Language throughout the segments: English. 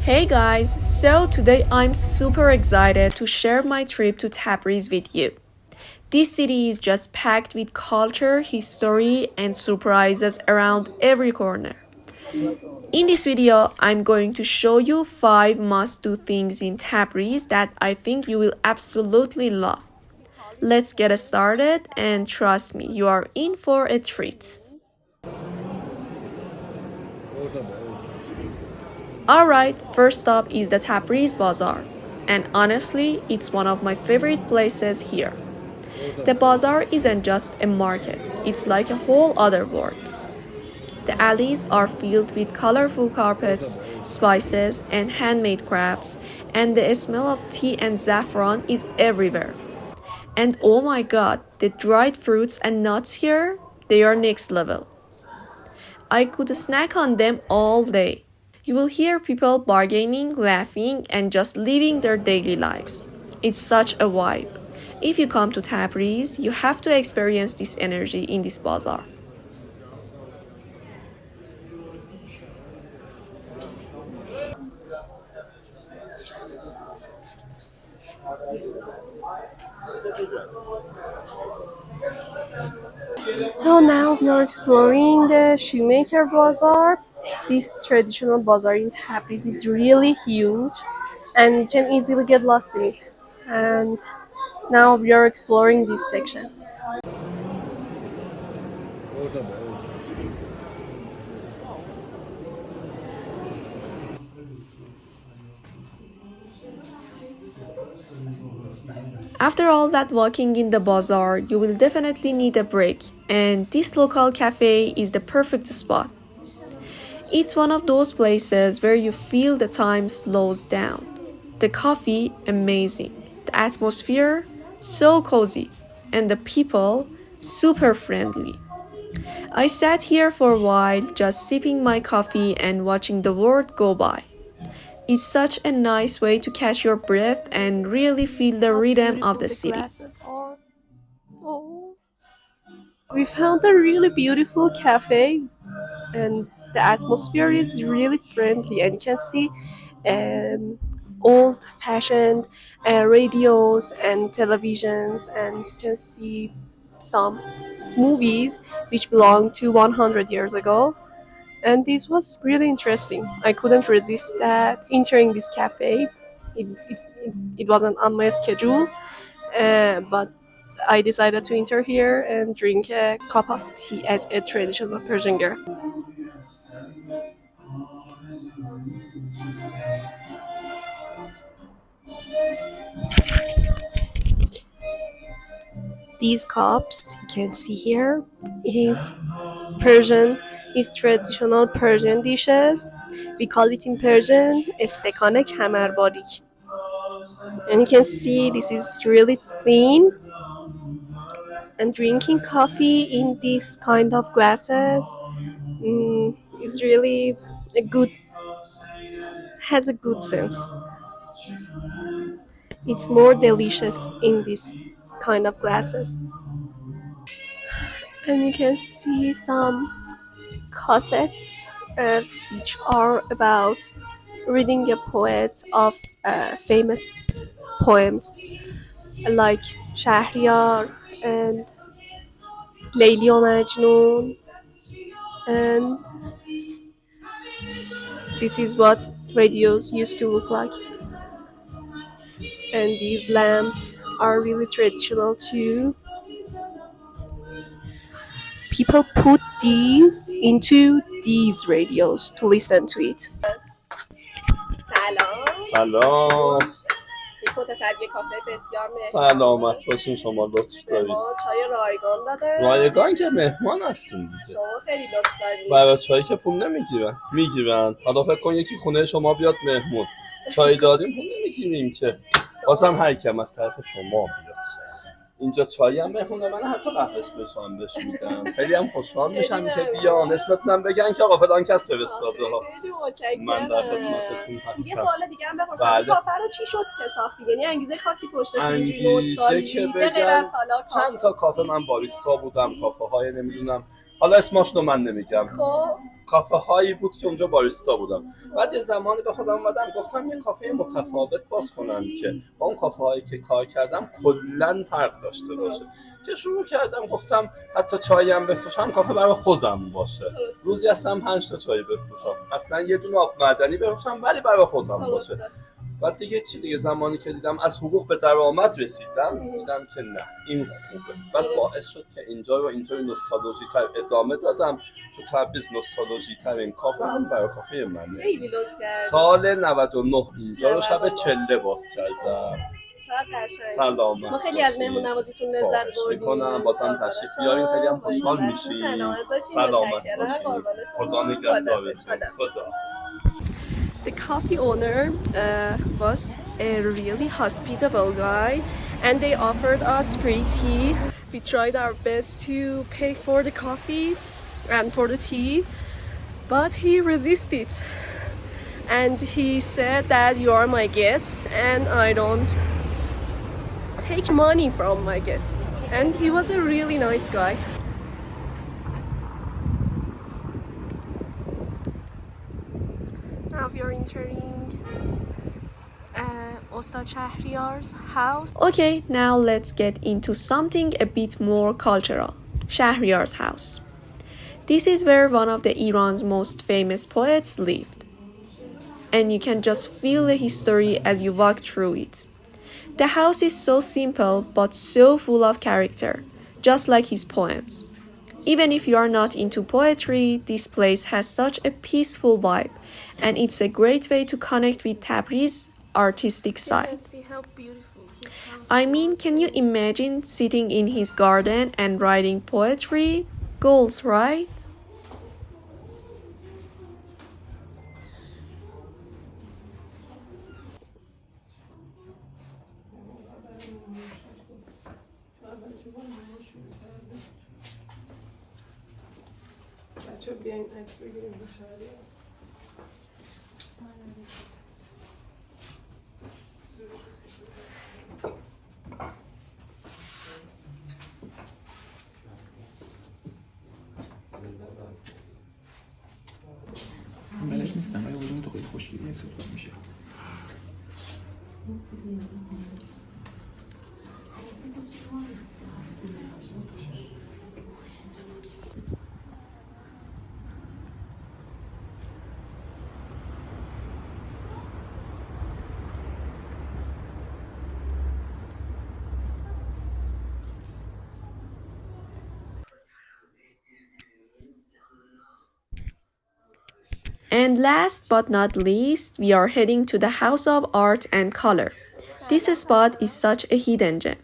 Hey guys, so today I'm super excited to share my trip to Tabriz with you. This city is just packed with culture, history, and surprises around every corner. In this video, I'm going to show you 5 must-do things in Tabriz that I think you will absolutely love. Let's get started and trust me, you are in for a treat. Alright, first stop is the Tabriz Bazaar. And honestly, it's one of my favorite places here. The bazaar isn't just a market, it's like a whole other world. The alleys are filled with colorful carpets, spices, and handmade crafts, and the smell of tea and saffron is everywhere. And oh my god, the dried fruits and nuts here, they are next level. I could snack on them all day. You will hear people bargaining, laughing, and just living their daily lives. It's such a vibe. If you come to Tabriz, you have to experience this energy in this bazaar. So now we are exploring the Shoemaker Bazaar. This traditional bazaar in Tabriz is really huge and you can easily get lost in it. And now we are exploring this section. After all that walking in the bazaar, you will definitely need a break, and this local cafe is the perfect spot. It's one of those places where you feel the time slows down. The coffee, amazing. The atmosphere, so cozy. And the people, super friendly. I sat here for a while just sipping my coffee and watching the world go by. It's such a nice way to catch your breath and really feel the rhythm of the city. Oh. We found a really beautiful cafe and the atmosphere is really friendly and you can see old-fashioned radios and televisions and you can see some movies which belong to 100 years ago, and this was really interesting. I couldn't resist that entering this cafe. It wasn't on my schedule, but I decided to enter here and drink a cup of tea as a traditional Persian girl. These cups you can see here is Persian, is traditional Persian dishes. We call it in Persian استکان کمربادی. And you can see this is really thin, and drinking coffee in these kind of glasses is really a good, has a good sense. It's more delicious in this kind of glasses. And you can see some cassettes which are about reading a poet of famous poems like Shahriar and Layli و Majnun, and this is what radios used to look like. And these lamps are really traditional too. People put these into these radios to listen to it. سلام یک متصدی کافه بسیار سلامت باشین. شما لطف به دارید. ما چای رایگان داده. رایگان که مهمان هستیم دیگه. شما خیلی لطف دارید. برای چایی که پول میگیرن. حالا فکر کن یکی خونه شما بیاد مهمون چای دادیم پول نمیگیریم که. بازم هر کم از طرف شما بیاد. اینجا چایی هم مهمونه، من حتی قهوه اسپرسو هم بهش میدم. خیلی هم خوشحال میشم که بیان اسمتونم بگن که آقا فلان کس فرستاده ها. من در خدمتتون هستم. یه سوال دیگه هم بپرسم، کافه رو چی شد که ساختید؟ یعنی انگیزه خاصی پشتش بود؟ انگیزه که بگم چند تا کافه من باریستا بودم، کافه های نمیدونم حالا اسمش رو من نمیگم. خب کافه هایی بود که اونجا باریستا بودم. بعد یه زمانی به خودم اومدم گفتم یه کافه متفاوت باز کنم که با اون کافه هایی که کار کردم کلا فرق داشته باشه. که شروع کردم گفتم حتی چایی هم بفروشم کافه برای خودم باشه. روزی اصلا 5 تا چای بفروشم، اصلا یه دونه آب معدنی بفروشم ولی برای خودم باشه. بعد دیگه زمانی که دیدم از حقوق به درآمد رسیدم دیدم که نه این خوبه. بعد باعث شد که اینجا رو اینطوری نوستالژی تر ادامه دادم. تو تبریز نوستالژی ترین کافه هم برای کافه منه. خیلی لطف کردی. سال 99 اینجا رو شب چله باز کردم. چقدر قشنگ. سلام. ما خیلی از مهمون نوازیتون لذت بردیم. میکنم بازم تشریف بیارین، خیلی هم خوشحال میشیم. سلامت باشین. خدا نگهدارتون. خدا. The coffee owner was a really hospitable guy and they offered us free tea. We tried our best to pay for the coffees and for the tea, but he resisted. And he said that you are my guest and I don't take money from my guests. And he was a really nice guy. Now we are entering Ustad Shahriar's house. Okay, now let's get into something a bit more cultural. Shahriar's house. This is where one of the Iran's most famous poets lived. And you can just feel the history as you walk through it. The house is so simple but so full of character, just like his poems. Even if you are not into poetry, this place has such a peaceful vibe, and it's a great way to connect with Tabriz's artistic side. I mean, can you imagine sitting in his garden and writing poetry? Goals, right? ملک نیستم ولی وجود تو خیلی خوشگلی عکس تو میشه. And last but not least, we are heading to the House of Art and Color. This spot is such a hidden gem.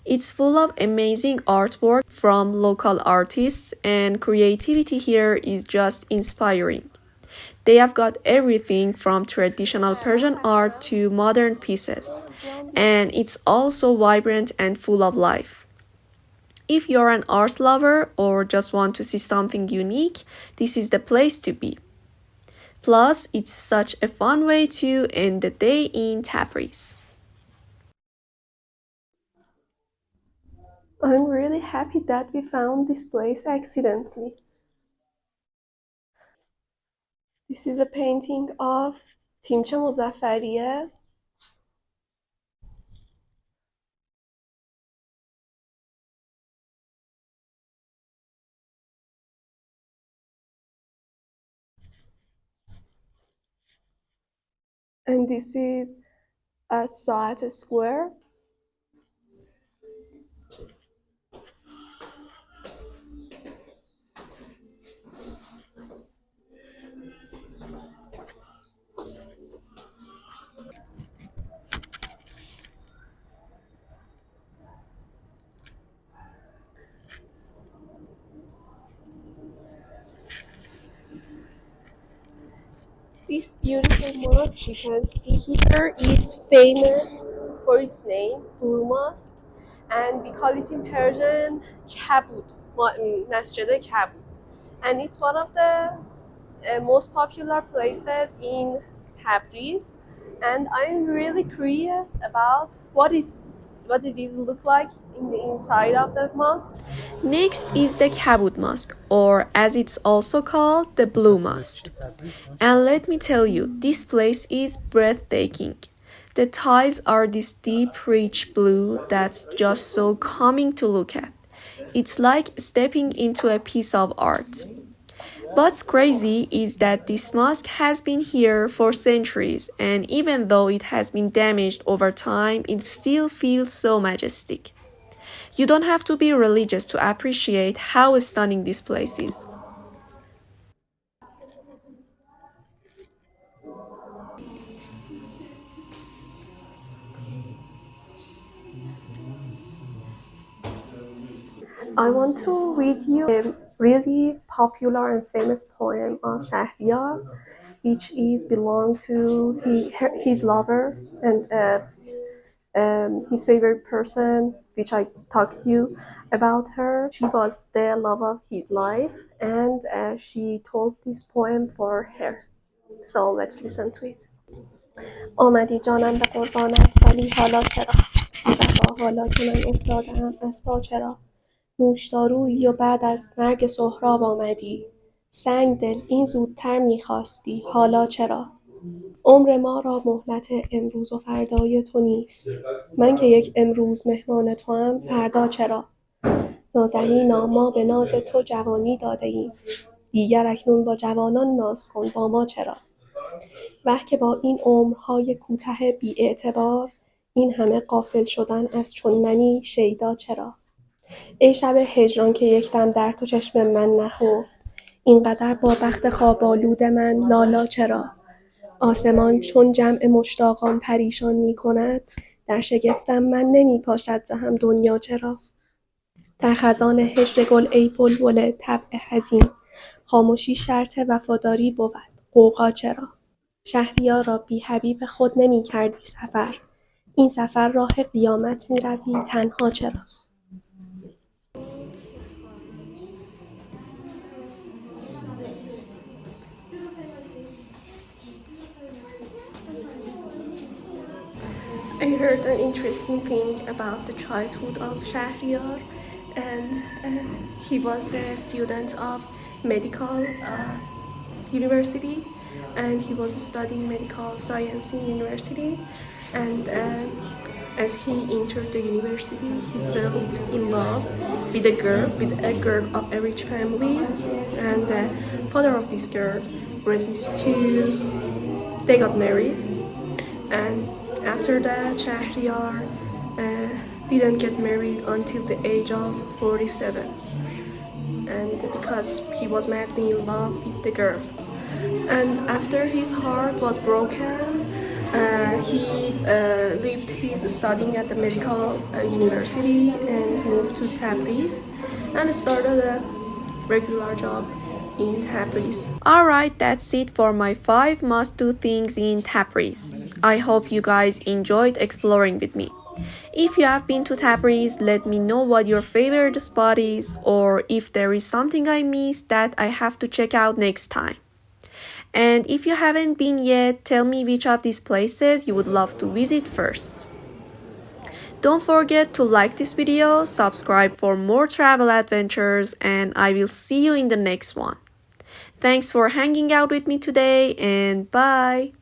It's full of amazing artwork from local artists, and creativity here is just inspiring. They have got everything from traditional Persian art to modern pieces, and it's also vibrant and full of life. If you're an art lover or just want to see something unique, this is the place to be. Plus, it's such a fun way to end the day in Tabriz. I'm really happy that we found this place accidentally. This is a painting of Timche Mozaffarieh. And this is a Saat square. This beautiful mosque you can see here is famous for its name, Blue Mosque, and we call it in Persian Kabud, Masjid Kabud. And it's one of the most popular places in Tabriz. And I'm really curious about what is what did these look like in the inside of the mosque. Next is the Kabud Mosque, or as it's also called, the Blue Mosque. And let me tell you, this place is breathtaking. The tiles are this deep, rich blue that's just so calming to look at. It's like stepping into a piece of art. What's crazy is that this mosque has been here for centuries, and even though it has been damaged over time, it still feels so majestic. You don't have to be religious to appreciate how stunning this place is. I want to read you a really popular and famous poem of Shahriar, which is belong to his lover and his favorite person, which I talked to you about her. She was the love of his life, and she told this poem for her. So let's listen to it. آمدی جانم به قربانت ولی حالا چرا وفا حالا که من افتادم از پا چرا نوشدارویی و بعد از مرگ سهراب آمدی سنگ دل این زودتر میخواستی حالا چرا عمر ما را مهلت امروز و فردای تو نیست من که یک امروز مهمان توام فردا چرا نازنینا ما به ناز تو جوانی داده ایم دیگر اکنون با جوانان ناز کن با ما چرا وه که با این عمرهای کوته بی‌اعتبار این همه غافل شدن از چون منی شیدا چرا ای شب هجران که یکدم در تو چشم من نخفت اینقدر با بخت خواب آلود من لالا چرا آسمان چون جمع مشتاقان پریشان می کند در شگفتم من نمی پاشد ز هم دنیا چرا در خزان هجر گل ای بلبل طبع حزین خاموشی شرط وفاداری بود غوغا چرا شهریارا بی حبیب خود نمی کردی سفر این سفر راه قیامت می روی تنها چرا I heard an interesting thing about the childhood of Shahriar, and he was the student of medical university, and he was studying medical science in university, and as he entered the university, he fell in love with a girl of a rich family, and the father of this girl resisted to. They got married, and after that, Shahriar didn't get married until the age of 47, and because he was madly in love with the girl. And after his heart was broken, he left his studying at the medical university and moved to Tabriz and started a regular job in Tabriz. Alright, that's it for my 5 must-do things in Tabriz. I hope you guys enjoyed exploring with me. If you have been to Tabriz, let me know what your favorite spot is, or if there is something I missed that I have to check out next time. And if you haven't been yet, tell me which of these places you would love to visit first. Don't forget to like this video, subscribe for more travel adventures, and I will see you in the next one. Thanks for hanging out with me today, and bye!